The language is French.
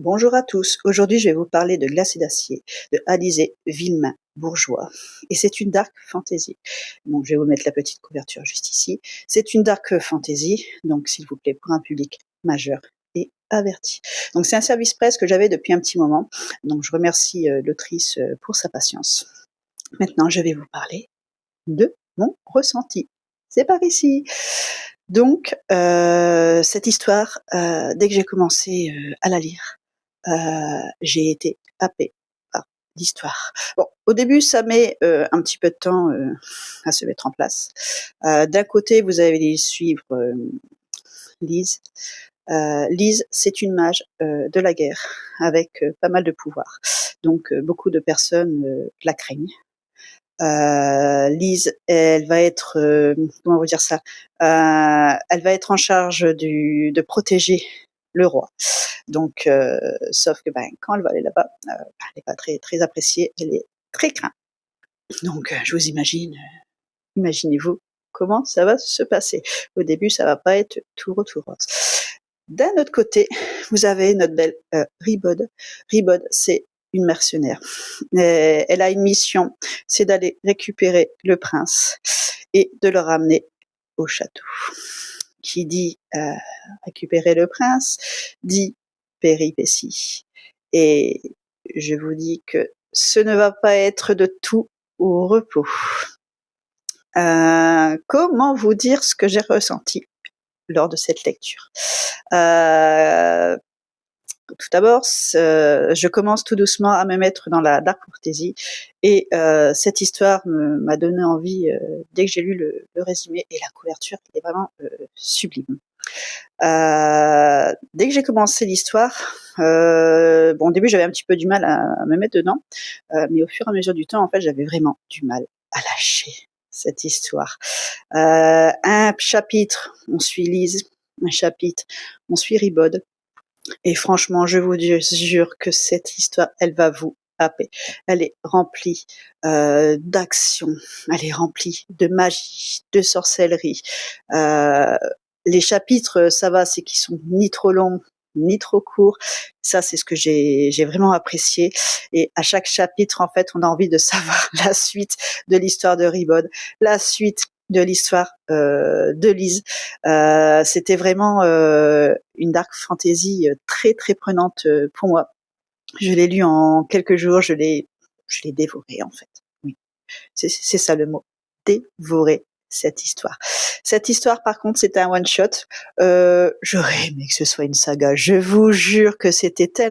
Bonjour à tous, aujourd'hui je vais vous parler de Glace et d'acier de Alizé Villemain-Bourgeois et c'est une dark fantasy. Donc je vais vous mettre la petite couverture juste ici. C'est une dark fantasy, donc s'il vous plaît pour un public majeur et averti. Donc c'est un service presse que j'avais depuis un petit moment, donc je remercie l'autrice pour sa patience. Maintenant je vais vous parler de mon ressenti. C'est par ici. Donc cette histoire, dès que j'ai commencé à la lire, j'ai été happée par l'histoire. Bon, au début, ça met un petit peu de temps à se mettre en place. D'un côté, vous allez suivre Lise. Lise, c'est une mage de la guerre avec pas mal de pouvoir. Donc, beaucoup de personnes la craignent. Lise, elle va être, comment vous dire ça, elle va être en charge de protéger le roi. Donc, sauf que quand elle va aller là-bas, elle n'est pas très très appréciée, elle est très crainte. Donc, je vous imagine, imaginez-vous comment ça va se passer. Au début, ça va pas être tout rose. D'un autre côté, vous avez notre belle Ribod. Ribod, c'est une mercenaire. Elle a une mission, c'est d'aller récupérer le prince et de le ramener au château. Qui dit récupérer le prince, dit péripéties. Et je vous dis que ce ne va pas être de tout au repos. Comment vous dire ce que j'ai ressenti lors de cette lecture? Tout d'abord, je commence tout doucement à me mettre dans la dark fantasy et cette histoire m'a donné envie dès que j'ai lu le résumé et la couverture qui est vraiment sublime. Dès que j'ai commencé l'histoire, au début j'avais un petit peu du mal à me mettre dedans, mais au fur et à mesure du temps, en fait, j'avais vraiment du mal à lâcher cette histoire. Un chapitre, on suit Lise, un chapitre, on suit Ribod, et franchement, je vous jure que cette histoire, elle va vous happer. Elle est remplie d'action, elle est remplie de magie, de sorcellerie. Les chapitres, ça va, c'est qu'ils sont ni trop longs, ni trop courts. Ça, c'est ce que j'ai vraiment apprécié. Et à chaque chapitre, en fait, on a envie de savoir la suite de l'histoire de Ribod, la suite de l'histoire de Lise. C'était vraiment une dark fantasy très très prenante pour moi. Je l'ai lu en quelques jours, je l'ai dévoré en fait. Oui, c'est ça le mot, dévorer cette histoire. Cette histoire, par contre, c'était un one shot. J'aurais aimé que ce soit une saga. Je vous jure que c'était tellement